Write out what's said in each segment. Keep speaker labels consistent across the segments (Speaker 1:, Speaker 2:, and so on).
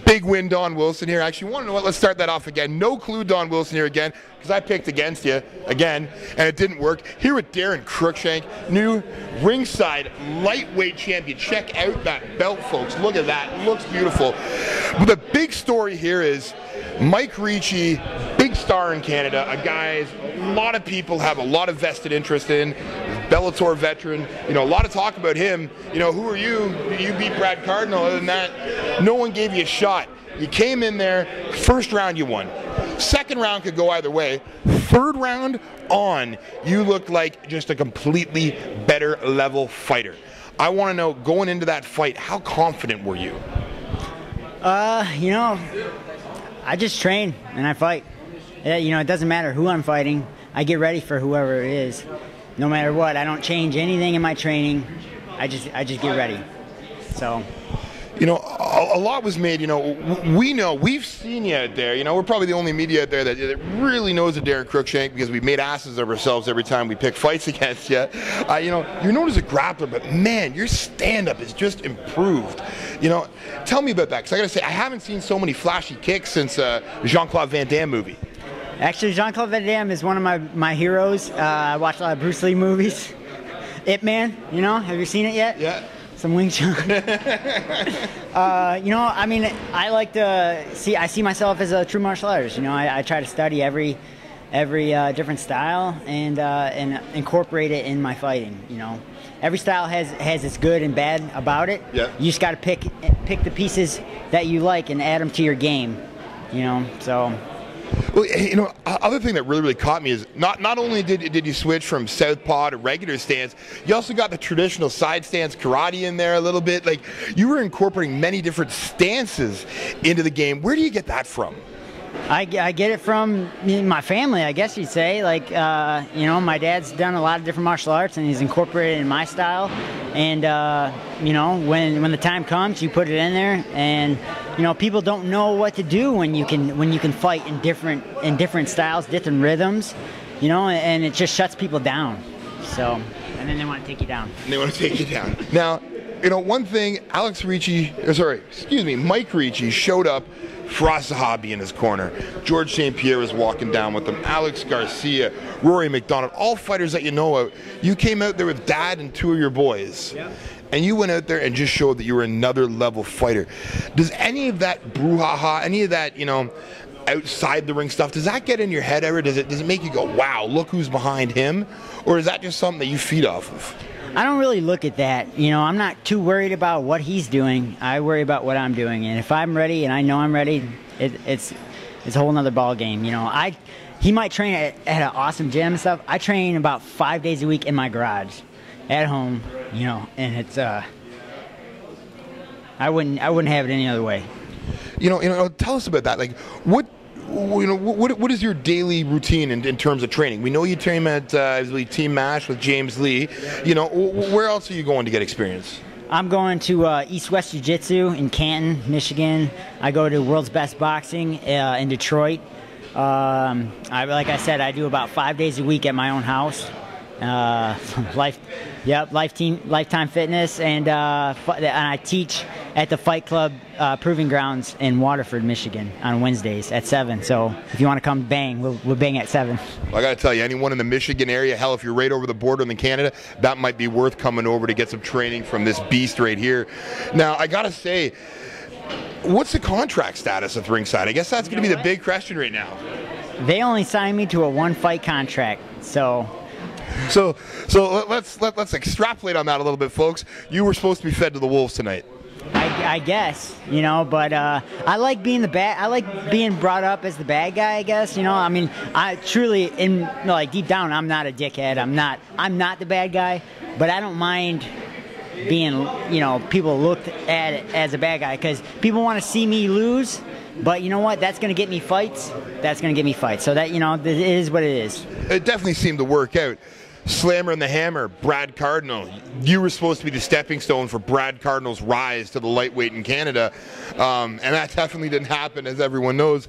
Speaker 1: Big win, Don Wilson here. Actually, you want to know what? Let's start that off again. No clue, Don Wilson here again, because I picked against you again, and it didn't work. Here with Darren Cruickshank, new Ringside lightweight champion. Check out that belt, folks. Look at that. It looks beautiful. But the big story here is Mike Ricci, big star in Canada, a guy a lot of people have a lot of vested interest in, Bellator veteran, you know, a lot of talk about him. You know, who are you? You beat Brad Cardinal. Other than that, no one gave you a shot. You came in there, first round you won. Second round could go either way. Third round on, you looked like just a completely better level fighter. I want to know, going into that fight, how confident were you?
Speaker 2: You know, I just train and I fight. You know, it doesn't matter who I'm fighting. I get ready for whoever it is. No matter what, I don't change anything in my training. I just get ready. So,
Speaker 1: you know, a lot was made. You know, we've seen you out there. You know, we're probably the only media out there that really knows the Darren Cruickshank, because we made asses of ourselves every time we pick fights against you. You know, you're known as a grappler, but man, your stand-up is just improved. You know, tell me about that, because I got to say, I haven't seen so many flashy kicks since the Jean-Claude Van Damme movie.
Speaker 2: Actually, Jean-Claude Van Damme is one of my heroes. I watch a lot of Bruce Lee movies. Ip Man, you know, have you seen it yet?
Speaker 1: Yeah.
Speaker 2: Some Wing Chun. You know, I mean, I like to see. I see myself as a true martial artist. You know, I try to study every different style and incorporate it in my fighting. You know, every style has its good and bad about it.
Speaker 1: Yeah.
Speaker 2: You just got to pick the pieces that you like and add them to your game. You know, so.
Speaker 1: Well, you know, other thing that really caught me is not only did you switch from southpaw to regular stance, you also got the traditional side stance karate in there a little bit. Like, you were incorporating many different stances into the game. Where do you get that from?
Speaker 2: I get it from my family, I guess you'd say. Like, you know, my dad's done a lot of different martial arts, and he's incorporated it in my style. And you know, when the time comes, you put it in there, and you know, people don't know what to do when you can fight in different styles, different rhythms. You know, and it just shuts people down. So, and then they want to take you down.
Speaker 1: They want to take you down. Now, you know, one thing, Mike Ricci showed up. Firas Zahabi in his corner. George St. Pierre was walking down with him. Alex Garcia, Rory McDonald, all fighters that you know of. You came out there with Dad and two of your boys. Yeah. And you went out there and just showed that you were another level fighter. Does any of that brouhaha, any of that, you know, outside the ring stuff, does that get in your head ever? Does it make you go, wow, look who's behind him? Or is that just something that you feed off of?
Speaker 2: I don't really look at that. You know, I'm not too worried about what he's doing. I worry about what I'm doing. And if I'm ready and I know I'm ready, it's a whole nother ball game. You know, he might train at an awesome gym and stuff. I train about 5 days a week in my garage, at home. You know, and it's I wouldn't have it any other way.
Speaker 1: You know, tell us about that. Like, what is your daily routine in terms of training? We know you train at Team MASH with James Lee. You know, where else are you going to get experience?
Speaker 2: I'm going to East West Jiu-Jitsu in Canton, Michigan. I go to World's Best Boxing in Detroit. Like I said, I do about 5 days a week at my own house. Lifetime Fitness, and I teach at the Fight Club Proving Grounds in Waterford, Michigan on Wednesdays at 7. So if you want to come bang, we'll bang at 7.
Speaker 1: Well, I got to tell you, anyone in the Michigan area, hell, if you're right over the border in Canada, that might be worth coming over to get some training from this beast right here. Now, I got to say, what's the contract status with Ringside? I guess that's going to be the big question right now.
Speaker 2: They only signed me to a 1-fight contract, so
Speaker 1: let's extrapolate on that a little bit, folks. You were supposed to be fed to the wolves tonight.
Speaker 2: I guess, you know, but I like being I like being brought up as the bad guy, I guess, you know. I mean, I truly, deep down, I'm not a dickhead. I'm not the bad guy, but I don't mind being, you know, people looked at it as a bad guy, because people want to see me lose. But you know what? That's going to get me fights. That's going to get me fights. So that, you know, it is what it is. It
Speaker 1: definitely seemed to work out. Slammer and the Hammer, Brad Cardinal. You were supposed to be the stepping stone for Brad Cardinal's rise to the lightweight in Canada. And that definitely didn't happen, as everyone knows.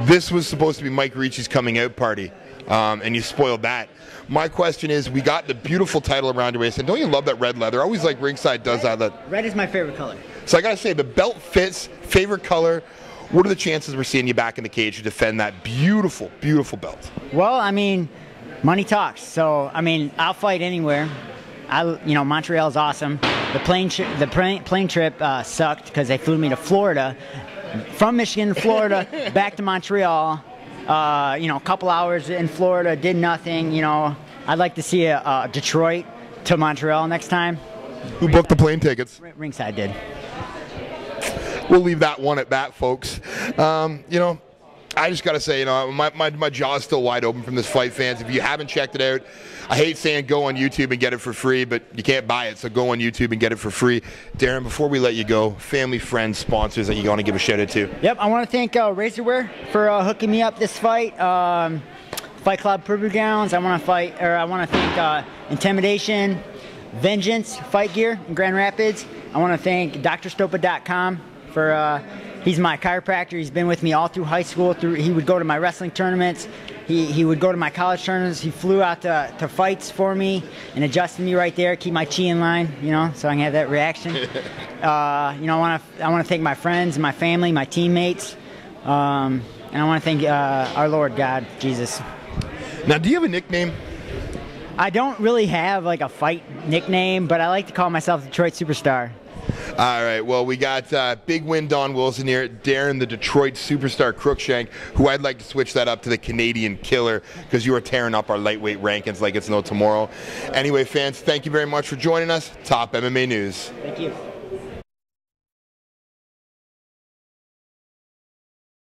Speaker 1: This was supposed to be Mike Ricci's coming out party. And you spoiled that. My question is, we got the beautiful title around your waist, and don't you love that red leather? I always like Ringside does that.
Speaker 2: Red is my favorite color.
Speaker 1: So I got to say, the belt fits, favorite color. What are the chances we're seeing you back in the cage to defend that beautiful, beautiful belt?
Speaker 2: Well, I mean, money talks. So, I mean, I'll fight anywhere. Montreal's awesome. The plane trip sucked because they flew me to Florida, from Michigan to Florida, back to Montreal. A couple hours in Florida, did nothing. I'd like to see a Detroit to Montreal next time.
Speaker 1: Who booked the plane tickets?
Speaker 2: Ringside did.
Speaker 1: We'll leave that one at that, folks. I just got to say, my jaw's still wide open from this fight, fans. If you haven't checked it out, I hate saying go on YouTube and get it for free, but you can't buy it, so go on YouTube and get it for free. Darren, before we let you go, family, friends, sponsors that you want to give a shout out to.
Speaker 2: Yep, I want to thank Razorware for hooking me up this fight. Fight Club Preview Grounds. I want to thank Intimidation, Vengeance Fight Gear in Grand Rapids. I want to thank drstopa.com for he's my chiropractor. He's been with me all through high school. He would go to my wrestling tournaments. He would go to my college tournaments. He flew out to fights for me and adjusted me right there, keep my chi in line, so I can have that reaction. I want to thank my friends, my family, my teammates, and I want to thank our Lord God, Jesus.
Speaker 1: Now, do you have a nickname?
Speaker 2: I don't really have like a fight nickname, but I like to call myself Detroit Superstar.
Speaker 1: All right, well, we got Big Win Don Wilson here, Darren the Detroit Superstar Cruickshank, who I'd like to switch that up to the Canadian Killer, because you are tearing up our lightweight rankings like it's no tomorrow. Anyway, fans, thank you very much for joining us. Top MMA News.
Speaker 2: Thank you.